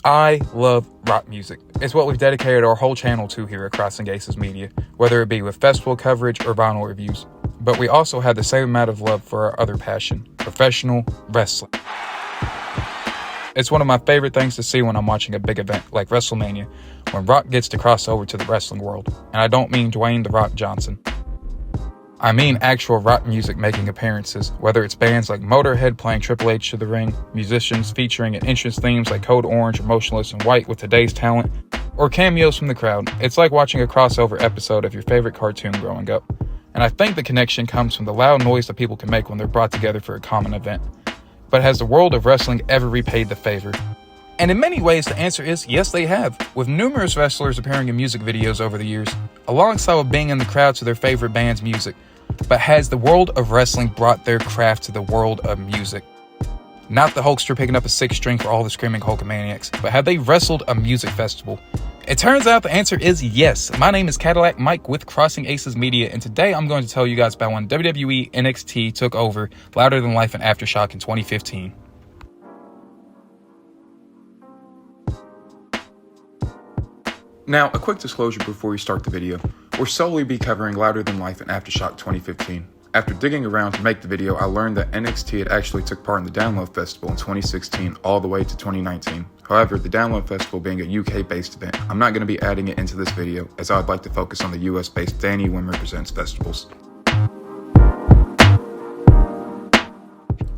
I love rock music. It's what we've dedicated our whole channel to here at Crossing Aces Media, whether it be with festival coverage or vinyl reviews. But we also have the same amount of love for our other passion, professional wrestling. It's one of my favorite things to see when I'm watching a big event like WrestleMania, when Rock gets to cross over to the wrestling world. And I don't mean Dwayne "The Rock" Johnson. I mean actual rock music making appearances, whether it's bands like Motorhead playing Triple H to the ring, musicians featuring in entrance themes like Code Orange or Motionless in White with today's talent, or cameos from the crowd. It's like watching a crossover episode of your favorite cartoon growing up. And I think the connection comes from the loud noise that people can make when they're brought together for a common event. But has the world of wrestling ever repaid the favor? And in many ways, the answer is yes, they have, with numerous wrestlers appearing in music videos over the years, alongside with being in the crowd to their favorite band's music. But has the world of wrestling brought their craft to the world of music? Not the Hulkster picking up a 6-string for all the screaming Hulkamaniacs, but have they wrestled a music festival? It turns out the answer is yes. My name is Cadillac Mike with Crossing Aces Media, and today I'm going to tell you guys about when WWE NXT took over Louder Than Life and Aftershock in 2015. Now, a quick disclosure before we start the video. We'll solely be covering Louder Than Life and Aftershock 2015. After digging around to make the video, I learned that NXT had actually took part in the Download Festival in 2016 all the way to 2019. However, the Download Festival being a UK-based event, I'm not going to be adding it into this video, as I'd like to focus on the US-based Danny Wimmer Presents festivals.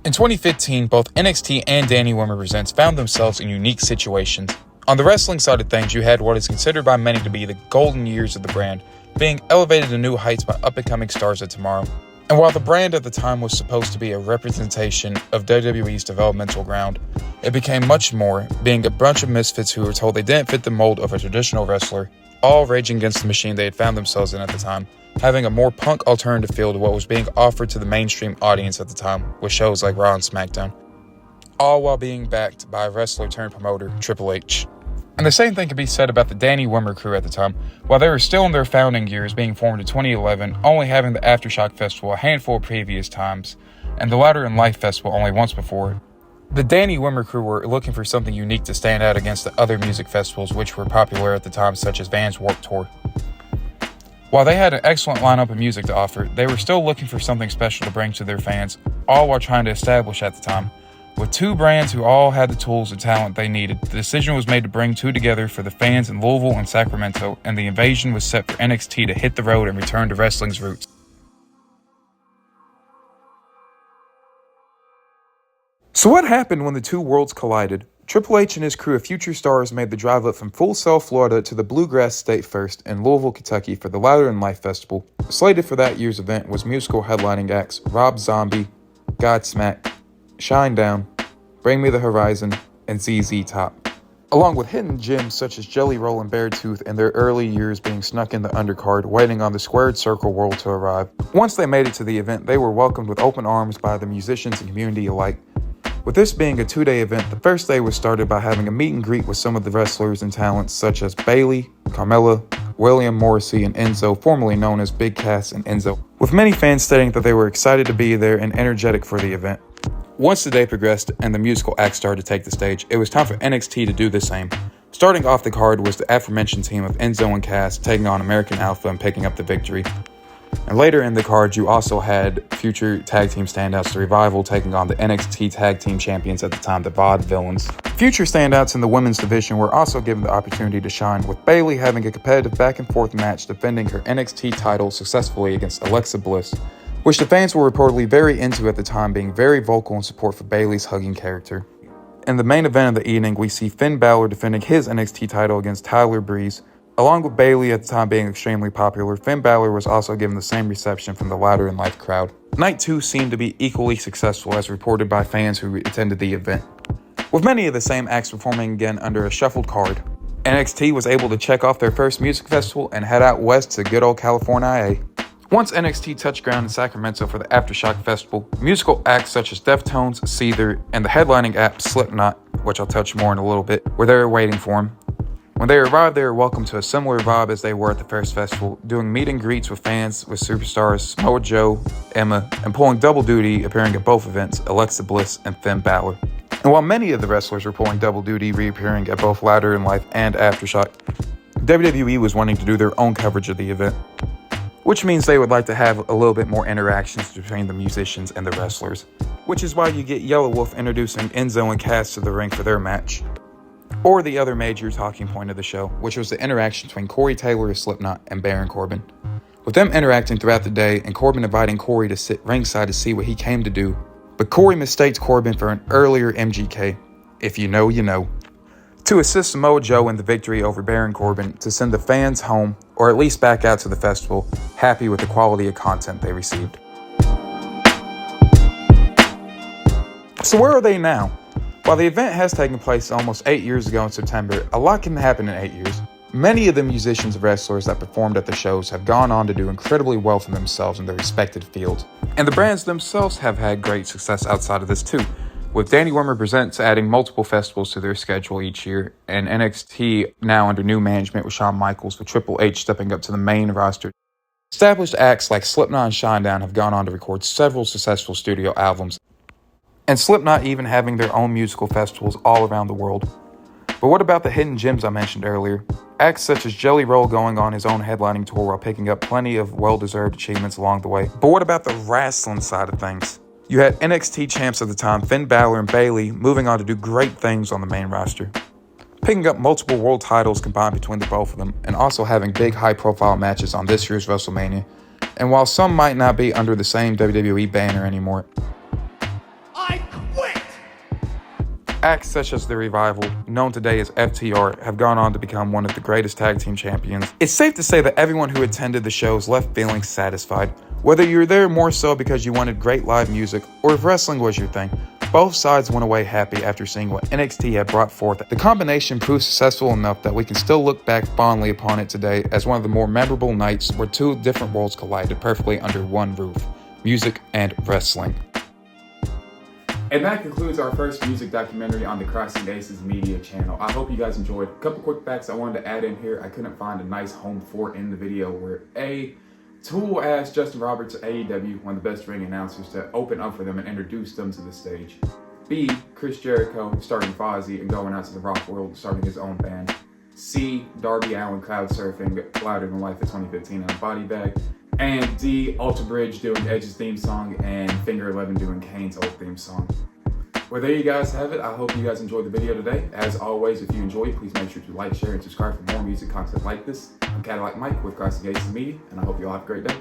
In 2015, both NXT and Danny Wimmer Presents found themselves in unique situations. On the wrestling side of things, you had what is considered by many to be the golden years of the brand, being elevated to new heights by up-and-coming stars of tomorrow. And while the brand at the time was supposed to be a representation of WWE's developmental ground, it became much more, being a bunch of misfits who were told they didn't fit the mold of a traditional wrestler, all raging against the machine they had found themselves in at the time, having a more punk alternative feel to what was being offered to the mainstream audience at the time with shows like Raw and SmackDown, all while being backed by wrestler turned promoter Triple H. And the same thing could be said about the Danny Wimmer crew at the time. While they were still in their founding years, being formed in 2011, only having the Aftershock Festival a handful of previous times, and the Louder Than Life Festival only once before, the Danny Wimmer crew were looking for something unique to stand out against the other music festivals which were popular at the time, such as Vans Warped Tour. While they had an excellent lineup of music to offer, they were still looking for something special to bring to their fans, all while trying to establish at the time. With two brands who all had the tools and talent they needed, the decision was made to bring two together for the fans in Louisville and Sacramento, and the invasion was set for NXT to hit the road and return to wrestling's roots. So what happened when the two worlds collided? Triple H and his crew of future stars made the drive up from Full Sail, Florida to the Bluegrass State First in Louisville, Kentucky for the Louder Than Life Festival. Slated for that year's event was musical headlining acts Rob Zombie, Godsmack, Shinedown, Bring Me the Horizon, and ZZ Top, along with hidden gems such as Jelly Roll and Beartooth in their early years being snuck in the undercard, waiting on the Squared Circle world to arrive. Once they made it to the event, they were welcomed with open arms by the musicians and community alike. With this being a 2-day event, the first day was started by having a meet and greet with some of the wrestlers and talents such as Bayley, Carmella, William Morrissey, and Enzo, formerly known as Big Cass and Enzo, with many fans stating that they were excited to be there and energetic for the event. Once the day progressed and the musical acts started to take the stage, it was time for NXT to do the same. Starting off the card was the aforementioned team of Enzo and Cass taking on American Alpha and picking up the victory. And later in the card, you also had future tag team standouts, the Revival taking on the NXT tag team champions at the time, the Vaudevillains. Future standouts in the women's division were also given the opportunity to shine, with Bayley having a competitive back and forth match defending her NXT title successfully against Alexa Bliss, which the fans were reportedly very into at the time, being very vocal in support for Bayley's hugging character. In the main event of the evening, we see Finn Balor defending his NXT title against Tyler Breeze. Along with Bayley at the time being extremely popular, Finn Balor was also given the same reception from the Louder Than Life crowd. Night 2 seemed to be equally successful as reported by fans who attended the event, with many of the same acts performing again under a shuffled card. NXT was able to check off their first music festival and head out west to good old California. Once NXT touched ground in Sacramento for the Aftershock Festival, musical acts such as Deftones, Seether, and the headlining act Slipknot, which I'll touch more in a little bit, were there waiting for them. When they arrived, they were welcomed to a similar vibe as they were at the first festival, doing meet and greets with fans with superstars Samoa Joe, Emma, and pulling double duty appearing at both events, Alexa Bliss and Finn Balor. And while many of the wrestlers were pulling double duty, reappearing at both Louder in Life and Aftershock, WWE was wanting to do their own coverage of the event, which means they would like to have a little bit more interactions between the musicians and the wrestlers, which is why you get Yellow Wolf introducing Enzo and Cass to the ring for their match. Or the other major talking point of the show, which was the interaction between Corey Taylor of Slipknot and Baron Corbin. With them interacting throughout the day and Corbin inviting Corey to sit ringside to see what he came to do, but Corey mistakes Corbin for an earlier MGK, if you know, you know, to assist Samoa Joe in the victory over Baron Corbin to send the fans home, or at least back out to the festival, happy with the quality of content they received. So where are they now? While the event has taken place almost 8 years ago in September, a lot can happen in 8 years. Many of the musicians and wrestlers that performed at the shows have gone on to do incredibly well for themselves in their respective fields. And the brands themselves have had great success outside of this too, with Danny Wormer Presents adding multiple festivals to their schedule each year, and NXT now under new management with Shawn Michaels, with Triple H stepping up to the main roster. Established acts like Slipknot and Shinedown have gone on to record several successful studio albums, and Slipknot even having their own musical festivals all around the world. But what about the hidden gems I mentioned earlier? Acts such as Jelly Roll going on his own headlining tour while picking up plenty of well-deserved achievements along the way. But what about the wrestling side of things? You had NXT champs at the time, Finn Balor and Bayley, moving on to do great things on the main roster, picking up multiple world titles combined between the both of them, and also having big high-profile matches on this year's WrestleMania. And while some might not be under the same WWE banner anymore, acts such as The Revival, known today as FTR, have gone on to become one of the greatest tag team champions. It's safe to say that everyone who attended the shows left feeling satisfied. Whether you're there more so because you wanted great live music, or if wrestling was your thing, both sides went away happy after seeing what NXT had brought forth. The combination proved successful enough that we can still look back fondly upon it today as one of the more memorable nights where two different worlds collided perfectly under one roof: music and wrestling. And that concludes our first music documentary on the Crossing Aces Media channel. I hope you guys enjoyed. A couple quick facts I wanted to add in here. I couldn't find a nice home for in the video where A, Tool asked Justin Roberts of AEW, one of the best ring announcers, to open up for them and introduce them to the stage. B, Chris Jericho starting Fozzy and going out to the rock world, starting his own band. C, Darby Allin cloud surfing Louder Than Life of 2015 on a body bag. And D, Ultra Bridge doing Edge's theme song and Finger 11 doing Kane's old theme song. Well, there you guys have it. I hope you guys enjoyed the video today. As always, if you enjoyed, please make sure to like, share, and subscribe for more music content like this. I'm Cadillac Mike with Crossing Aces Media, and I hope you all have a great day.